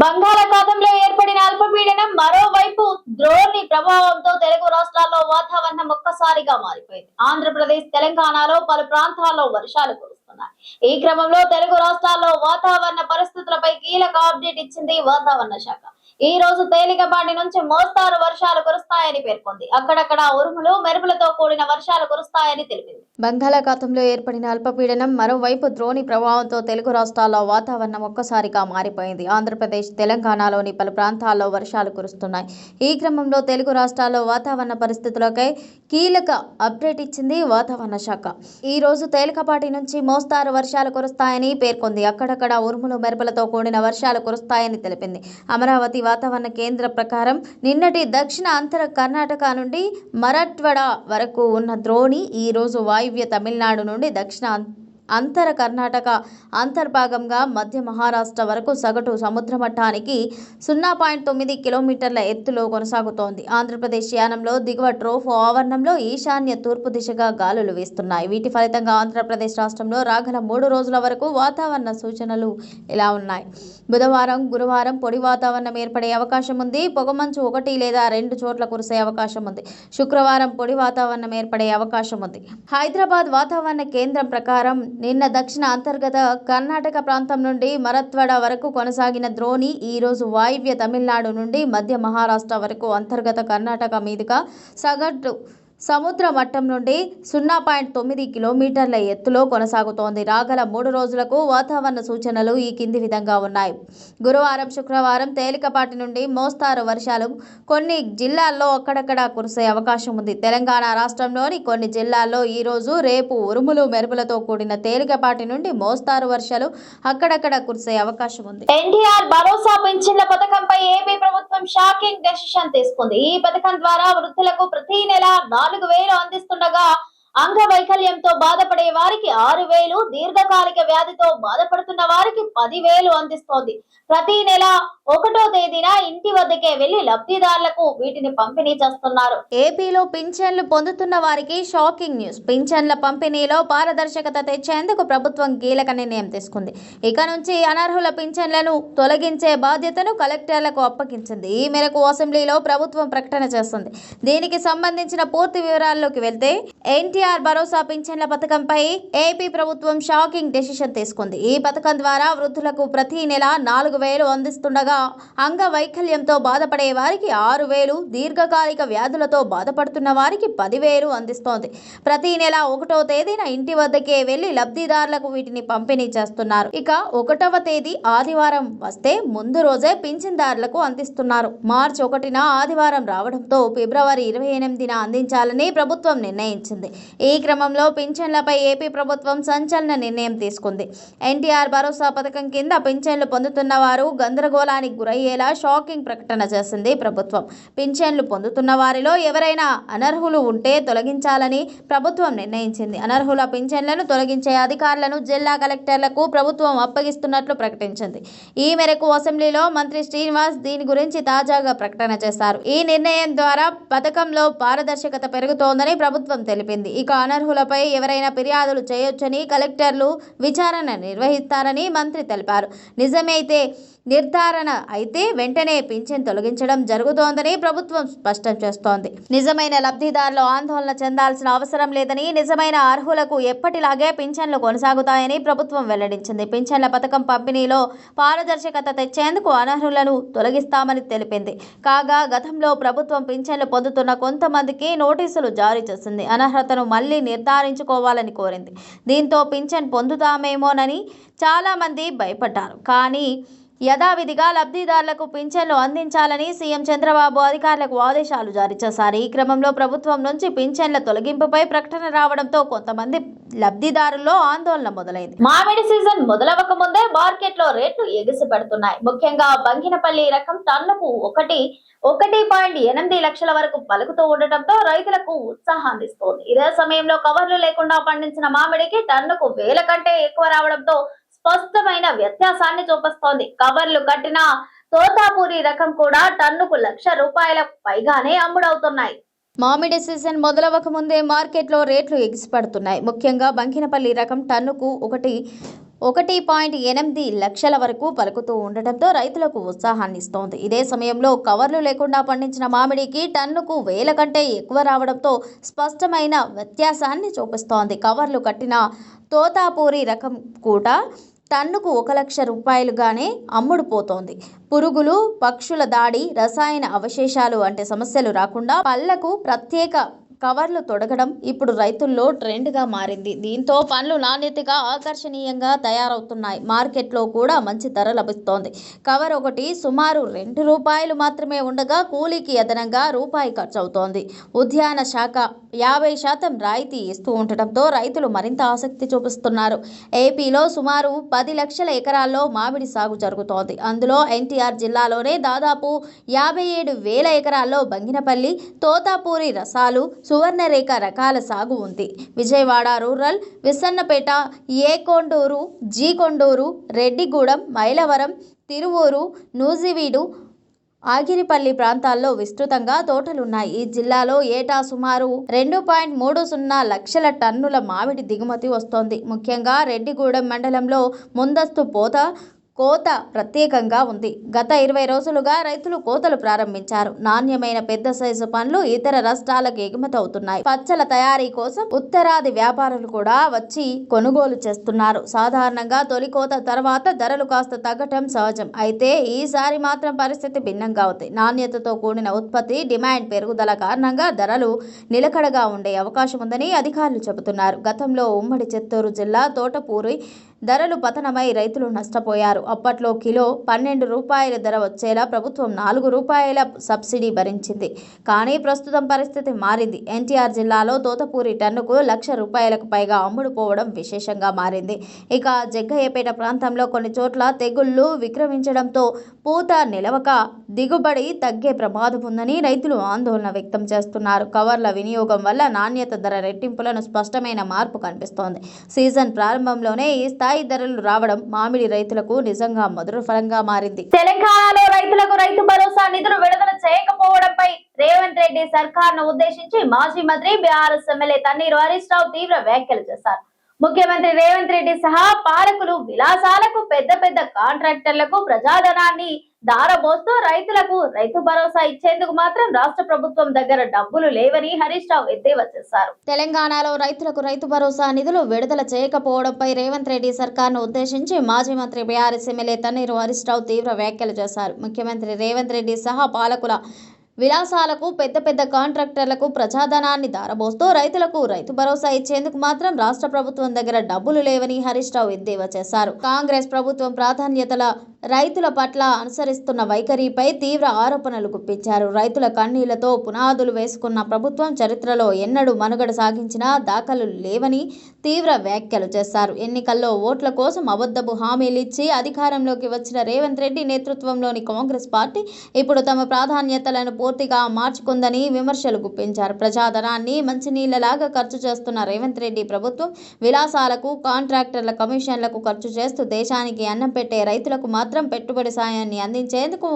బంగాళాఖాతంలో ఏర్పడిన అల్పపీడనం మరోవైపు ద్రోణి ప్రభావంతో తెలుగు రాష్ట్రాల్లో వాతావరణం ఒక్కసారిగా మారిపోయింది. ఆంధ్రప్రదేశ్, తెలంగాణలో పలు ప్రాంతాల్లో వర్షాలు కురుస్తున్నాయి. ఈ క్రమంలో తెలుగు రాష్ట్రాల్లో వాతావరణ పరిస్థితులపై కీలక అప్డేట్ ఇచ్చింది వాతావరణ శాఖ. ఈ రోజు తేలికపాటి నుంచి మోస్తారు వర్షాలు కురుస్తాయని పేర్కొంది. అక్కడక్కడ ఉరుములు, మెరుపులతో కూడిన వర్షాలు కురుస్తాయని తెలిపింది. బంగాళాఖాతంలో ఏర్పడిన అల్పపీడనం మరోవైపు ద్రోణి ప్రభావంతో తెలుగు రాష్ట్రాల్లో వాతావరణం ఒక్కసారిగా మారిపోయింది. ఆంధ్రప్రదేశ్, తెలంగాణలోని పలు ప్రాంతాల్లో వర్షాలు కురుస్తున్నాయి. ఈ క్రమంలో తెలుగు రాష్ట్రాల్లో వాతావరణ పరిస్థితులకై కీలక అప్డేట్ ఇచ్చింది వాతావరణ శాఖ. ఈ రోజు తేలికపాటి నుంచి మోస్తారు వర్షాలు కురుస్తాయని పేర్కొంది. అక్కడక్కడ ఉరుములు, మెరుపులతో కూడిన వర్షాలు కురుస్తాయని తెలిపింది. అమరావతి వాతావరణ కేంద్ర ప్రకారం నిన్నటి దక్షిణ అంతర కర్ణాటక నుండి మరాఠ్వాడ వరకు ఉన్న ద్రోణి ఈ రోజు వాయువ్య తమిళనాడు నుండి దక్షిణ అంతర కర్ణాటక అంతర్భాగంగా మధ్య మహారాష్ట్ర వరకు సగటు సముద్ర మట్టానికి 0.9 కిలోమీటర్ల ఎత్తులో కొనసాగుతోంది. ఆంధ్రప్రదేశ్ యానంలో దిగువ ట్రోఫ్ ఆవరణంలో ఈశాన్య తూర్పు దిశగా గాలులు వీస్తున్నాయి. వీటి ఫలితంగా ఆంధ్రప్రదేశ్ రాష్ట్రంలో రాగల 3 రోజుల వరకు వాతావరణ సూచనలు ఇలా ఉన్నాయి. బుధవారం, గురువారం పొడి వాతావరణం ఏర్పడే అవకాశం ఉంది. పొగమంచు 1 లేదా 2 చోట్ల కురిసే అవకాశం ఉంది. శుక్రవారం పొడి వాతావరణం ఏర్పడే అవకాశం ఉంది. హైదరాబాద్ వాతావరణ కేంద్రం ప్రకారం నిన్న దక్షిణ అంతర్గత కర్ణాటక ప్రాంతం నుండి మరాఠ్వాడ వరకు కొనసాగిన ద్రోణి ఈ రోజు వాయువ్య తమిళనాడు నుండి మధ్య మహారాష్ట్ర వరకు అంతర్గత కర్ణాటక మీదుగా సగటు సముద్ర మట్టం నుండి 0.9 కిలోమీటర్ల ఎత్తులో కొనసాగుతోంది. రాగల 3 రోజులకు వాతావరణ సూచనలు ఈ కింది విధంగా ఉన్నాయి. గురువారం, శుక్రవారం తేలికపాటి నుండి మోస్తారు వర్షాలు కొన్ని జిల్లాల్లో అక్కడక్కడ కురిసే అవకాశం ఉంది. తెలంగాణ రాష్ట్రంలోని కొన్ని జిల్లాల్లో ఈ రోజు, రేపు ఉరుములు, మెరుపులతో కూడిన తేలికపాటి నుండి మోస్తారు వర్షాలు అక్కడక్కడ కురిసే అవకాశం ఉంది. ఎన్టీఆర్ భరోసా పింఛన్ల పథకంపై ఏపీ ప్రభుత్వం షాకింగ్ డెసిషన్ తీసుకుంది. ఈ పథకం ద్వారా వృద్ధులకు ప్రతి నెల 4,000 అందిస్తుండగా అంగవైకల్యంతో బాధపడే వారికి 6,000, దీర్ఘకాలిక వ్యాధితో బాధపడుతున్న వారికి 10,000 అందిస్తోంది. ప్రతి నెల 1వ తేదీన ఇంటి వద్దకే వెళ్లి లబ్ధిదారులకు వీటిని పంపిణీ చేస్తున్నారు. ఏపీలో పింఛన్లు పొందుతున్న వారికి షాకింగ్ న్యూస్. పింఛన్ల పంపిణీలో పారదర్శకత తెచ్చేందుకు ప్రభుత్వం కీలక నిర్ణయం తీసుకుంది. ఇక నుంచి అనర్హుల పింఛన్లను తొలగించే బాధ్యతను కలెక్టర్లకు అప్పగించింది. ఈ మేరకు అసెంబ్లీలో ప్రభుత్వం ప్రకటన చేస్తుంది. దీనికి సంబంధించిన పూర్తి వివరాల్లోకి వెళ్తే, ఎన్టీఆర్ భరోసా పింఛన్ల పథకంపై ఏపీ ప్రభుత్వం షాకింగ్ డెసిషన్ తీసుకుంది. ఈ పథకం ద్వారా వృద్ధులకు ప్రతి నెల 4,000 అందిస్తుండగా అంగవైకల్యంతో బాధపడే వారికి 6,000, దీర్ఘకాలిక వ్యాధులతో బాధపడుతున్న వారికి 10,000 అందిస్తోంది. ప్రతి నెల 1వ తేదీన ఇంటి వద్దకే వెళ్లి లబ్ధిదారులకు వీటిని పంపిణీ చేస్తున్నారు. ఇక 1వ తేదీ ఆదివారం వస్తే ముందు రోజే పింఛన్దారులకు అందిస్తున్నారు. మార్చి 1న ఆదివారం రావడంతో ఫిబ్రవరి 28న అందించాలని ప్రభుత్వం నిర్ణయించింది. ఈ క్రమంలో పింఛన్లపై ఏపీ ప్రభుత్వం సంచలన నిర్ణయం తీసుకుంది. ఎన్టీఆర్ భరోసా పథకం కింద పింఛన్లు పొందుతున్న వారు గందరగోళానికి గురయ్యేలా షాకింగ్ ప్రకటన చేసింది ప్రభుత్వం. పింఛన్లు పొందుతున్న వారిలో ఎవరైనా అనర్హులు ఉంటే తొలగించాలని ప్రభుత్వం నిర్ణయించింది. అనర్హుల పింఛన్లను తొలగించే అధికారులను జిల్లా కలెక్టర్లకు ప్రభుత్వం అప్పగిస్తున్నట్లు ప్రకటించింది. ఈ మేరకు అసెంబ్లీలో మంత్రి శ్రీనివాస్ దీని గురించి తాజాగా ప్రకటన చేశారు. ఈ నిర్ణయం ద్వారా పథకంలో పారదర్శకత పెరుగుతోందని ప్రభుత్వం తెలిపింది. ఇక అనర్హులపై ఎవరైనా ఫిర్యాదులు చేయొచ్చని, కలెక్టర్లు విచారణ నిర్వహిస్తారని మంత్రి తెలిపారు. నిజమైతే నిర్ధారణ అయితే వెంటనే పింఛన్ తొలగించడం జరుగుతోందని ప్రభుత్వం స్పష్టం చేస్తోంది. నిజమైన లబ్ధిదారులు ఆందోళన చెందాల్సిన అవసరం లేదని, నిజమైన అర్హులకు ఎప్పటిలాగే పింఛన్లు కొనసాగుతాయని ప్రభుత్వం వెల్లడించింది. పింఛన్ల పథకం పంపిణీలో పారదర్శకత తెచ్చేందుకు అనర్హులను తొలగిస్తామని తెలిపింది. కాగా గతంలో ప్రభుత్వం పింఛన్లు పొందుతున్న కొంతమందికి నోటీసులు జారీ చేసింది. అనర్హతను మళ్లీ నిర్ధారించుకోవాలని కోరింది. దీంతో పింఛన్ పొందుతామేమోనని చాలా మంది భయపడ్డారు. కానీ యథావిధిగా లబ్ధిదారులకు పింఛన్లు అందించాలని సీఎం చంద్రబాబు అధికారులకు ఆదేశాలు జారీ చేశారు. ఈ క్రమంలో ప్రభుత్వం నుంచి పింఛన్ల తొలగింపుపై ప్రకటన రావడంతో కొంతమంది లబ్ధిదారుల్లో ఆందోళన మొదలైంది. మామిడి సీజన్ మొదలవక ముందే మార్కెట్ లో రేట్లు ఎగిసి పడుతున్నాయి. ముఖ్యంగా బంగినపల్లి రకం టన్నుకు 1.8 లక్షల వరకు పలుకుతూ ఉండటంతో రైతులకు ఉత్సాహాన్ని ఇస్తోంది. ఇదే సమయంలో కవర్లు లేకుండా పండించిన మామిడికి టన్నుకు 1,000 కంటే ఎక్కువ రావడంతో స్పష్టమైన వ్యత్యాసాన్ని చూపిస్తోంది. కవర్లు కట్టిన తోతాపూరి రకం కూడా టన్నుకు ₹1,00,000 పైగానే అమ్ముడవుతున్నాయి. మామిడి సీజన్ మొదలవక ముందే మార్కెట్లో రేట్లు ఎగిసిపడుతున్నాయి. ముఖ్యంగా బంకినపల్లి రకం టన్నుకు 1.8 లక్షల వరకు పలుకుతూ ఉండటంతో రైతులకు ఉత్సాహాన్ని ఇస్తోంది. ఇదే సమయంలో కవర్లు లేకుండా పండించిన మామిడికి టన్నుకు 1000 కంటే ఎక్కువ రావడంతో స్పష్టమైన వ్యత్యాసాన్ని చూపిస్తోంది. కవర్లు కట్టిన తోతాపూరి రకం కూడా టన్నుకు 1 లక్ష రూపాయలుగానే అమ్ముడుపోతోంది. పురుగులు, పక్షుల దాడి, రసాయన అవశేషాలు వంటి సమస్యలు రాకుండా పళ్లకు ప్రత్యేక కవర్లు తొడగడం ఇప్పుడు రైతుల్లో ట్రెండ్గా మారింది. దీంతో పండ్లు నాణ్యతగా ఆకర్షణీయంగా తయారవుతున్నాయి. మార్కెట్లో కూడా మంచి ధర లభిస్తోంది. కవర్ ఒకటి సుమారు ₹2 మాత్రమే ఉండగా కూలీకి అదనంగా రూపాయి ఖర్చు అవుతోంది. ఉద్యాన శాఖ 50% రాయితీ ఇస్తూ ఉండటంతో రైతులు మరింత ఆసక్తి చూపిస్తున్నారు. ఏపీలో సుమారు 10 లక్షల ఎకరాల్లో మామిడి సాగు జరుగుతోంది. అందులో ఎన్టీఆర్ జిల్లాలోనే దాదాపు 57,000 ఎకరాల్లో బంగినపల్లి, తోతాపూరి రసాలు, సువర్ణరేఖ రకాల సాగు ఉంది. విజయవాడ రూరల్, విసన్నపేట, ఏకొండూరు, జీ కొండూరు, రెడ్డిగూడెం, మైలవరం, తిరువూరు, నూజివీడు, ఆగిరిపల్లి ప్రాంతాల్లో విస్తృతంగా తోటలున్నాయి. ఈ జిల్లాలో ఏటా సుమారు 2.30 లక్షల టన్నుల మామిడి దిగుమతి వస్తోంది. ముఖ్యంగా రెడ్డిగూడెం మండలంలో ముందస్తు కోత ప్రత్యేకంగా ఉంది. గత 20 రోజులుగా రైతులు కోతలు ప్రారంభించారు. నాణ్యమైన పెద్ద సైజు పండ్లు ఇతర రాష్ట్రాలకు ఎగుమతి అవుతున్నాయి. పచ్చల తయారీ కోసం ఉత్తరాది వ్యాపారులు కూడా వచ్చి కొనుగోలు చేస్తున్నారు. సాధారణంగా తొలి కోత తర్వాత ధరలు కాస్త తగ్గటం సహజం. అయితే ఈసారి మాత్రం పరిస్థితి భిన్నంగా ఉంది. నాణ్యతతో కూడిన ఉత్పత్తి, డిమాండ్ పెరుగుదల కారణంగా ధరలు నిలకడగా ఉండే అవకాశం ఉందని అధికారులు చెబుతున్నారు. గతంలో ఉమ్మడి చిత్తూరు జిల్లా తోటపూరి ధరలు పతనమై రైతులు నష్టపోయారు. అప్పట్లో కిలో ₹12 ధర వచ్చేలా ప్రభుత్వం ₹4 సబ్సిడీ భరించింది. కానీ ప్రస్తుతం పరిస్థితి మారింది. ఎన్టీఆర్ జిల్లాలో తోటపూరి టన్నుకు ₹1,00,000 పైగా అమ్ముడుపోవడం విశేషంగా మారింది. ఇక జగ్గయ్యపేట ప్రాంతంలో కొన్ని చోట్ల తెగుళ్లు విక్రమించడంతో పూత నిలవక దిగుబడి తగ్గే ప్రమాదం ఉందని రైతులు ఆందోళన వ్యక్తం చేస్తున్నారు. కవర్ల వినియోగం వల్ల నాణ్యత ధర రెట్టింపులను స్పష్టమైన మార్పు కనిపిస్తోంది. సీజన్ ప్రారంభంలోనే ఈ స్థాయి ధరలు రావడం మామిడి రైతులకు నిజంగా మధుర ఫలంగా మారింది. తెలంగాణలో రైతులకు రైతు భరోసా నిధులు విడుదల చేయకపోవడంపై రేవంత్ రెడ్డి సర్కార్ను ఉద్దేశించి మాజీ మంత్రి బీఆర్ఎస్ ఎమ్మెల్యే తన్నీరు హరీష్ రావు తీవ్ర వ్యాఖ్యలు చేశారు. ముఖ్యమంత్రి రేవంత్ రెడ్డి సహా పాలకులు విలాసాలకు, పెద్ద పెద్ద కాంట్రాక్టర్లకు ప్రజాధనాన్ని దారబోస్తూ రైతులకు రైతు భరోసా ఇచ్చేందుకు మాత్రం రాష్ట్ర ప్రభుత్వం దగ్గర డబ్బులు లేవని హరీష్ రావు ఎద్దేవా చేశారు. తెలంగాణలో రైతులకు రైతు భరోసా నిధులు విడుదల చేయకపోవడంపై రేవంత్ రెడ్డి సర్కార్ను ఉద్దేశించి మాజీ మంత్రి బీఆర్ఎస్ ఎమ్మెల్యే తన్నీరు హరీష్ రావు తీవ్ర వ్యాఖ్యలు చేశారు. ముఖ్యమంత్రి రేవంత్ రెడ్డి సహా పాలకుల విలాసాలకు, పెద్ద పెద్ద కాంట్రాక్టర్లకు ప్రజాధనాన్ని దారబోస్తూ రైతులకు రైతు భరోసా ఇచ్చేందుకు మాత్రం రాష్ట్ర ప్రభుత్వం దగ్గర డబ్బులు లేవని హరీష్ రావు ఎద్దేవా చేశారు. కాంగ్రెస్ ప్రభుత్వం ప్రాధాన్యతల రైతుల పట్ల అనుసరిస్తున్న వైఖరిపై తీవ్ర ఆరోపణలు గుప్పించారు. రైతుల కన్నీళ్లతో పునాదులు వేసుకున్న ప్రభుత్వం చరిత్రలో ఎన్నడూ మనుగడ సాగించిన దాఖలు లేవని తీవ్ర వ్యాఖ్యలు చేశారు. ఎన్నికల్లో ఓట్ల కోసం అబద్ధపు హామీలిచ్చి అధికారంలోకి వచ్చిన రేవంత్ రెడ్డి నేతృత్వంలోని కాంగ్రెస్ పార్టీ ఇప్పుడు తమ ప్రాధాన్యతలను పూర్తిగా మార్చుకుందని విమర్శలు గుప్పించారు. ప్రజాధనాన్ని మంచినీళ్లలాగా ఖర్చు చేస్తున్న రేవంత్ రెడ్డి ప్రభుత్వం విలాసాలకు, కాంట్రాక్టర్ల కమిషన్లకు ఖర్చు చేస్తూ దేశానికి అన్నం పెట్టే రైతులకు మాత్రం పెట్టుబడి సాయాన్ని అందించేందుకు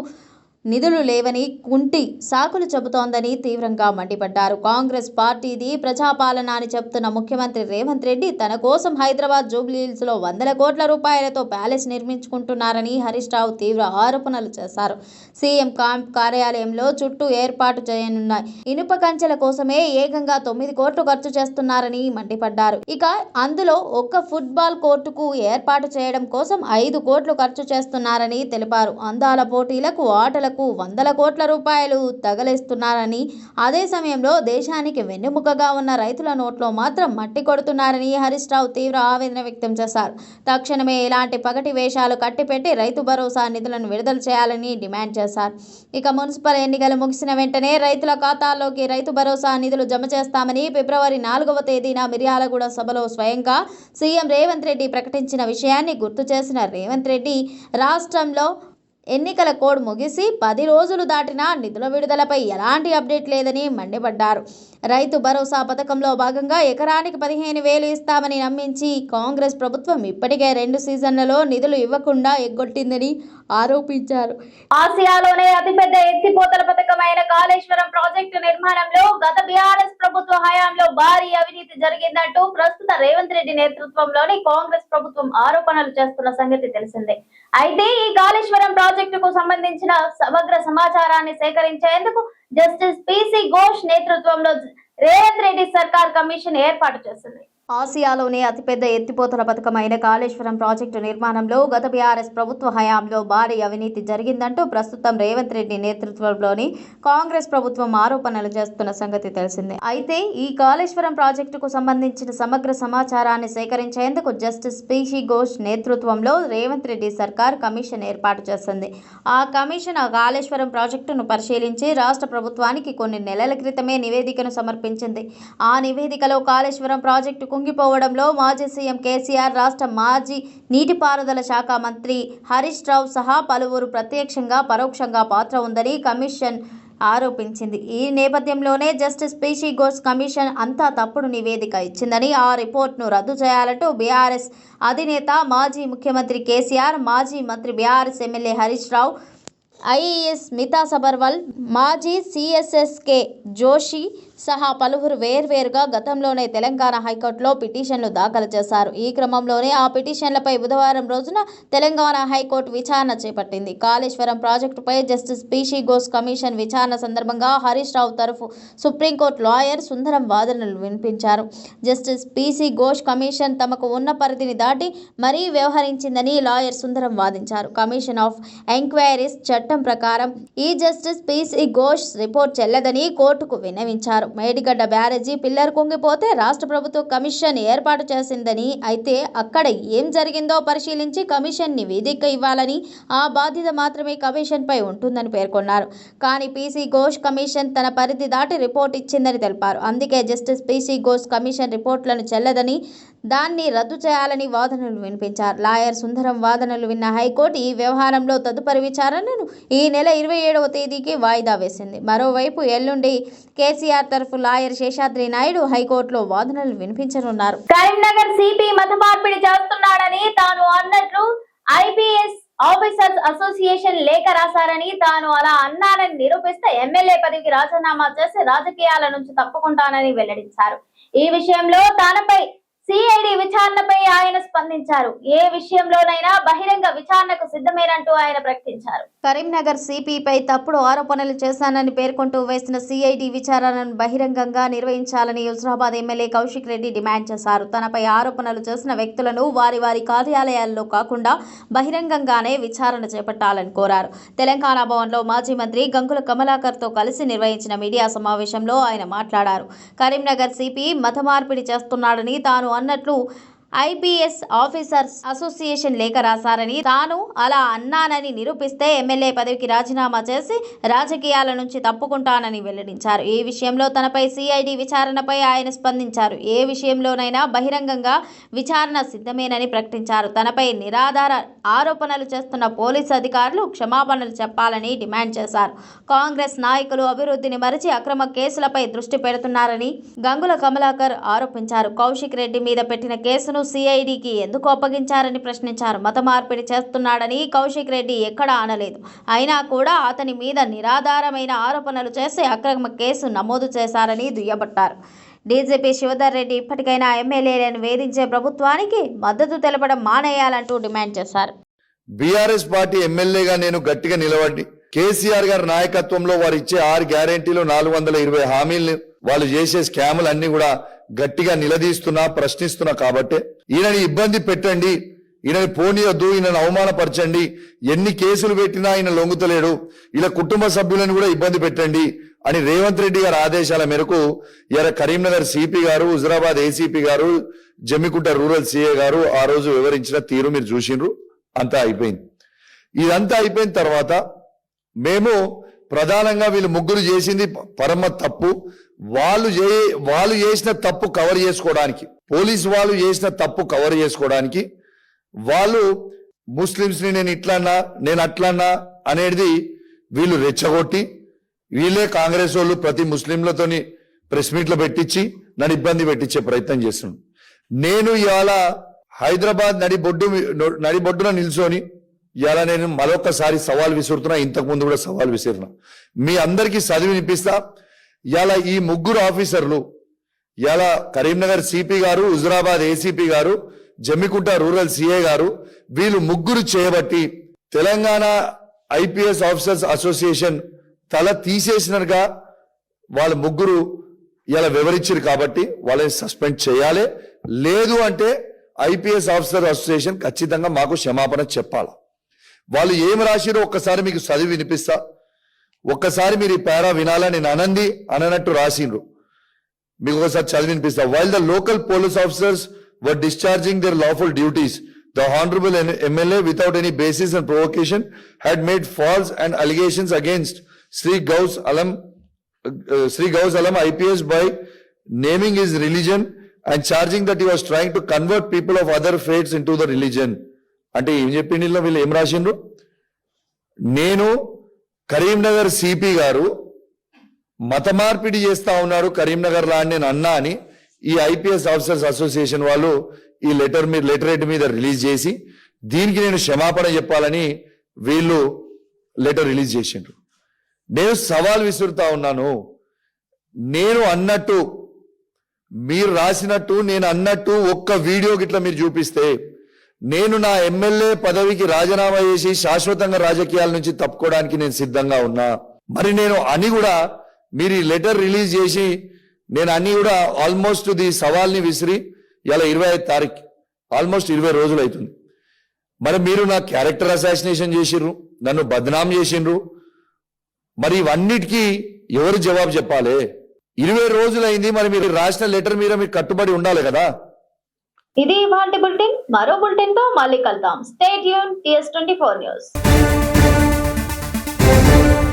నిధులు లేవని కుంటి సాకులు చెబుతోందని తీవ్రంగా మండిపడ్డారు. కాంగ్రెస్ పార్టీది ప్రజాపాలన అని చెప్తున్న ముఖ్యమంత్రి రేవంత్ రెడ్డి తన కోసం హైదరాబాద్ జూబ్లీహిల్స్లో ₹100 కోట్ల ప్యాలెస్ నిర్మించుకుంటున్నారని హరీష్ రావు తీవ్ర ఆరోపణలు చేశారు. సీఎం కార్యాలయంలో చుట్టూ ఏర్పాటు చేయనున్న ఇనుప కంచెల కోసమే ఏకంగా 9 కోట్లు ఖర్చు చేస్తున్నారని మండిపడ్డారు. ఇక అందులో ఒక్క ఫుట్బాల్ కోర్టుకు ఏర్పాటు చేయడం కోసం 5 కోట్లు ఖర్చు చేస్తున్నారని తెలిపారు. అందాల పోటీలకు, ఆటలకు ₹100 కోట్ల తగలేస్తున్నారని, అదే సమయంలో దేశానికి వెన్నెముకగా ఉన్న రైతుల నోట్లో మాత్రం మట్టి కొడుతున్నారని హరీష్ రావు తీవ్ర ఆవేదన వ్యక్తం చేశారు. తక్షణమే ఇలాంటి పగటి వేషాలు కట్టిపెట్టి రైతు భరోసా నిధులను విడుదల చేయాలని డిమాండ్ చేశారు. ఇక మున్సిపల్ ఎన్నికలు ముగిసిన వెంటనే రైతుల ఖాతాల్లోకి రైతు భరోసా నిధులు జమ చేస్తామని ఫిబ్రవరి 4వ తేదీన మిర్యాలగూడ సభలో స్వయంగా సీఎం రేవంత్ రెడ్డి ప్రకటించిన విషయాన్ని గుర్తు చేసిన రేవంత్ రెడ్డి రాష్ట్రంలో ఎన్నికల కోడ్ ముగిసి 10 రోజులు దాటినా నిధుల విడుదలపై ఎలాంటి అప్డేట్ లేదని మండిపడ్డారు. రైతు భరోసా పథకంలో భాగంగా ఎకరానికి 15,000 ఇస్తామని నమ్మించి కాంగ్రెస్ ప్రభుత్వం ఇప్పటికే 2 సీజన్లలో నిధులు ఇవ్వకుండా ఎగ్గొట్టిందని ఆరోపించారు. ఆసియాలోనే అతిపెద్ద ఎత్తిపోతల పథకమైన కాళేశ్వరం ప్రాజెక్టు నిర్మాణంలో గత బీఆర్ఎస్ ప్రభుత్వ హయాంలో భారీ అవినీతి జరిగిందంటూ ప్రస్తుత రేవంత్ రెడ్డి నేతృత్వంలోని కాంగ్రెస్ ప్రభుత్వం ఆరోపణలు చేస్తున్న సంగతి తెలిసిందే. అయితే ఈ కాళేశ్వరం ప్రాజెక్టుకు సంబంధించిన సమగ్ర సమాచారాన్ని సేకరించేందుకు జస్టిస్ పిసి ఘోష్ నేతృత్వంలో రేవంత్ రెడ్డి సర్కార్ కమిషన్ ఏర్పాటు చేసింది. ఆసియాలోనే అతిపెద్ద ఎత్తిపోతల పథకమైన కాళేశ్వరం ప్రాజెక్టు నిర్మాణంలో గత బీఆర్ఎస్ ప్రభుత్వ హయాంలో భారీ అవినీతి జరిగిందంటూ ప్రస్తుతం రేవంత్ రెడ్డి నేతృత్వంలోని కాంగ్రెస్ ప్రభుత్వం ఆరోపణలు చేస్తున్న సంగతి తెలిసిందే. అయితే ఈ కాళేశ్వరం ప్రాజెక్టుకు సంబంధించిన సమగ్ర సమాచారాన్ని సేకరించేందుకు జస్టిస్ పిసి ఘోష్ నేతృత్వంలో రేవంత్ రెడ్డి సర్కార్ కమిషన్ ఏర్పాటు చేసింది. ఆ కమిషన్ ఆ కాళేశ్వరం ప్రాజెక్టును పరిశీలించి రాష్ట్ర ప్రభుత్వానికి కొన్ని నెలల క్రితమే నివేదికను సమర్పించింది. ఆ నివేదికలో కాళేశ్వరం ప్రాజెక్టు కుంగిపోవడంలో మాజీ సీఎం కేసీఆర్, రాష్ట్ర మాజీ నీటిపారుదల శాఖ మంత్రి హరీష్ రావు సహా పలువురు ప్రత్యక్షంగా పరోక్షంగా పాత్ర ఉందని కమిషన్ ఆరోపించింది. ఈ నేపథ్యంలోనే జస్టిస్ పిసి ఘోష్ కమిషన్ అంతా తప్పుడు నివేదిక ఇచ్చిందని, ఆ రిపోర్ట్ను రద్దు చేయాలంటూ బీఆర్ఎస్ అధినేత మాజీ ముఖ్యమంత్రి కేసీఆర్, మాజీ మంత్రి BRS MLA Harish Rao, IAS మితా Sabharwal, మాజీ సిఎస్ఎస్కే జోషి సహా పలువురు వేర్వేరుగా గతంలోనే తెలంగాణ హైకోర్టులో పిటిషన్లు దాఖలు చేశారు. ఈ క్రమంలోనే ఆ పిటిషన్లపై బుధవారం రోజున తెలంగాణ హైకోర్టు విచారణ చేపట్టింది. కాళేశ్వరం ప్రాజెక్టుపై జస్టిస్ పిసి ఘోష్ కమిషన్ విచారణ సందర్భంగా హరీష్ రావు తరఫు సుప్రీంకోర్టు లాయర్ సుందరం వాదనలు వినిపించారు. జస్టిస్ పిసి ఘోష్ కమిషన్ తమకు ఉన్న పరిధిని దాటి మరీ వ్యవహరించిందని లాయర్ సుందరం వాదించారు. కమిషన్ ఆఫ్ ఎంక్వైరీస్ చట్టం ప్రకారం ఈ జస్టిస్ పిసి ఘోష్ రిపోర్ట్ చెల్లదని కోర్టుకు విన్నవించారు. మేడిగడ్డ బ్యారేజీ పిల్లర్ కుంగిపోతే రాష్ట్ర ప్రభుత్వ కమిషన్ ఏర్పాటు చేసిందని, అయితే అక్కడ ఏం జరిగిందో పరిశీలించి కమిషన్ నివేదిక ఇవ్వాలని, ఆ బాధ్యత మాత్రమే కమిషన్ పై ఉంటుందని పేర్కొన్నారు. కానీ పిసి ఘోష్ కమిషన్ తన పరిధి దాటి రిపోర్ట్ ఇచ్చిందని తెలిపారు. అందుకే జస్టిస్ పిసి ఘోష్ కమిషన్ రిపోర్టులను చెల్లదని, దాన్ని రద్దు చేయాలని వాదనలు వినిపించారు. లాయర్ సుందరం వాదనలు విన్న హైకోర్టు ఈ వ్యవహారంలో తదుపరి విచారణను ఈ నెల 27వ తేదీకి వాయిదా వేసింది. మరోవైపు ఎల్లుండి కేసీఆర్ తరఫు లాయర్ శేషాద్రి నాయుడు హైకోర్టులో వాదనలు వినిపించనున్నారు. కరీంనగర్ సిపి మత మార్పిడి చేస్తున్నాడని తాను అన్నట్లు ఐపీఎస్ ఆఫీసర్స్ అసోసియేషన్ లేఖ రాశారని, తాను అలా అన్నానని నిరూపిస్తే ఎమ్మెల్యే పదవికి రాజీనామా చేసి రాజకీయాల నుంచి తప్పుకుంటానని వెల్లడించారు. ఈ విషయంలో తనపై సిఐడి విచారణపై ఆయన స్పందించారు. ఏ విషయంలోనైనా బహిరంగ విచారణకు సిద్ధమేనంటూ ఆయన ప్రకటించారు. కరీంనగర్ సిపిపై తప్పుడు ఆరోపణలు చేశానని పేర్కొంటూ వేసిన సిఐడి విచారణను బహిరంగంగా నిర్వహించాలని హుజురాబాద్ ఎమ్మెల్యే కౌశిక్ రెడ్డి డిమాండ్ చేశారు. తనపై ఆరోపణలు చేసిన వ్యక్తులను వారి వారి కార్యాలయాల్లో కాకుండా బహిరంగంగానే విచారణ చేపట్టాలని కోరారు. తెలంగాణ భవన్లో మాజీ మంత్రి గంగుల కమలాకర్తో కలిసి నిర్వహించిన మీడియా సమావేశంలో ఆయన మాట్లాడారు. కరీంనగర్ సిపి మత మార్పిడి చేస్తున్నాడని, తాను అన్నట్లు ఐపీఎస్ ఆఫీసర్స్ అసోసియేషన్ లేఖ రాశారని, తాను అలా అన్నానని నిరూపిస్తే ఎమ్మెల్యే పదవికి రాజీనామా చేసి రాజకీయాల నుంచి తప్పుకుంటానని వెల్లడించారు. ఈ విషయంలో తనపై సిఐడి విచారణపై ఆయన స్పందించారు. ఏ విషయంలోనైనా బహిరంగంగా విచారణ సిద్ధమేనని ప్రకటించారు. తనపై నిరాధార ఆరోపణలు చేస్తున్న పోలీసు అధికారులు క్షమాపణలు చెప్పాలని డిమాండ్ చేశారు. కాంగ్రెస్ నాయకులు అభివృద్ధిని మరిచి అక్రమ కేసులపై దృష్టి పెడుతున్నారని గంగుల కమలాకర్ ఆరోపించారు. కౌశిక్ రెడ్డి మీద పెట్టిన కేసును సిఐడికి ఎందుకు అప్పగించారని ప్రశ్నించారు. మత మార్పిడి చేస్తున్నాడని కౌశిక్ రెడ్డి ఎక్కడా అనలేదు. అయినా కూడా అతని మీద నిరాధారమైన ఆరోపణలు చేసి అక్రమ కేసు నమోదు చేశారని దుయ్యబట్టారు. డీజీపీ శివధర్ రెడ్డి ఇప్పటికైనా ఎమ్మెల్యేలను వేధించే ప్రభుత్వానికి మద్దతు తెలపడం మానేయాలంటూ డిమాండ్ చేశారు. బీఆర్ఎస్ పార్టీ ఎమ్మెల్యేగా నేను గట్టిగా నిలబడి కేసీఆర్ గారి నాయకత్వంలో వారు ఇచ్చే 6 గ్యారెంటీలు 420 హామీలు వాళ్ళు చేసే స్కాములు అన్ని కూడా గట్టిగా నిలదీస్తున్నా, ప్రశ్నిస్తున్నా. కాబట్టి ఈయనని ఇబ్బంది పెట్టండి, ఈయనని పోనీయొద్దు, ఈయనను అవమానపరచండి, ఎన్ని కేసులు పెట్టినా ఆయన లొంగుతలేడు, ఇలా కుటుంబ సభ్యులను కూడా ఇబ్బంది పెట్టండి అని రేవంత్ రెడ్డి గారి ఆదేశాల మేరకు ఇలా కరీంనగర్ సిపి గారు, హుజురాబాద్ ఏసీపీ గారు, జమ్మికుంట రూరల్ సిఏ గారు ఆ రోజు వివరించిన తీరు మీరు చూసిండ్రు. అంతా అయిపోయింది. ఇదంతా అయిపోయిన తర్వాత మేము ప్రధానంగా వీళ్ళు ముగ్గురు చేసింది పరమ తప్పు. వాళ్ళు చేసిన తప్పు కవర్ చేసుకోవడానికి, పోలీసు వాళ్ళు చేసిన తప్పు కవర్ చేసుకోవడానికి వాళ్ళు ముస్లింస్ ని నేను ఇట్లన్నా, నేను అట్లన్నా, అనేది వీళ్ళు రెచ్చగొట్టి వీళ్ళే కాంగ్రెస్ వాళ్ళు ప్రతి ముస్లింలతోని ప్రెస్ మీట్లు పెట్టించి నన్ను ఇబ్బంది పెట్టించే ప్రయత్నం చేస్తున్నాను. నేను ఇవాళ హైదరాబాద్ నడిబొడ్డున నిల్చొని ఇవాళ నేను మరొకసారి సవాల్ విసురుతున్నా. ఇంతకు ముందు కూడా సవాల్ విసిరినా. మీ అందరికీ చదివి వినిపిస్తా. ఇవాళ ఈ ముగ్గురు ఆఫీసర్లు ఇవాళ కరీంనగర్ సిపి గారు, హుజురాబాద్ ఏసీపీ గారు, జమ్మికుంట రూరల్ సిఐ గారు, వీళ్ళు ముగ్గురు చేయబట్టి తెలంగాణ ఐపీఎస్ ఆఫీసర్స్ అసోసియేషన్ తల తీసేసినట్టుగా వాళ్ళ ముగ్గురు ఇలా వివరించారు. కాబట్టి వాళ్ళని సస్పెండ్ చేయాలి. లేదు అంటే ఐపీఎస్ ఆఫీసర్ అసోసియేషన్ ఖచ్చితంగా మాకు క్షమాపణ చెప్పాలి. వాళ్ళు ఏం రాసిరో ఒక్కసారి మీకు చదివి వినిపిస్తా. ఒక్కసారి మీరు ఈ పేరా వినాలని నేను అననట్టు రాసిండ్రు. మీకు ఒకసారి చదివి వినిపిస్తా. While the local police officers were discharging their lawful duties, the Honorable MLA, without any basis and provocation, had made false and allegations against Sri Gaus Alam IPS by naming his religion and charging that he was trying to convert people of other faiths into the religion. అంటే ఏం చెప్పిండు వీళ్ళు ఏం రాసిండ్రు? నేను Karimnagar CP గారు మత మార్పిడి చేస్తా ఉన్నారు కరీంనగర్ లా నేను అన్నా అని ఈ ఐపీఎస్ ఆఫీసర్స్ అసోసియేషన్ వాళ్ళు ఈ లెటర్ మీద రిలీజ్ చేసి దీనికి నేను క్షమాపణ చెప్పాలని వీళ్ళు లెటర్ రిలీజ్ చేసిండ్రు. నేను సవాల్ విసురుతా ఉన్నాను. నేను అన్నట్టు మీరు రాసినట్టు నేను అన్నట్టు ఒక్క వీడియో గిట్లా మీరు చూపిస్తే నేను నా ఎమ్మెల్యే పదవికి రాజీనామా చేసి శాశ్వతంగా రాజకీయాల నుంచి తప్పుకోవడానికి నేను సిద్ధంగా ఉన్నా. మరి నేను అని కూడా మీరు ఈ లెటర్ రిలీజ్ చేసి నేను అన్ని కూడా ఆల్మోస్ట్ ది సవాల్ని విసిరి ఇలా 25వ తారీఖు ఆల్మోస్ట్ 20 రోజులు అవుతుంది. మరి మీరు నా క్యారెక్టర్ అసాసినేషన్ చేసిర్రు, నన్ను బద్నాం చేసిండ్రు. మరి ఇవన్నిటికీ ఎవరు జవాబు చెప్పాలి? 20 రోజులు అయింది. మరి మీరు రాసిన లెటర్ మీద మీకు కట్టుబడి ఉండాలి కదా. ఇది ఇవాల్టి బులెటిన్. మరో బులెటిన్ తో మళ్ళీ కలుద్దాం. Stay tune TS24 news.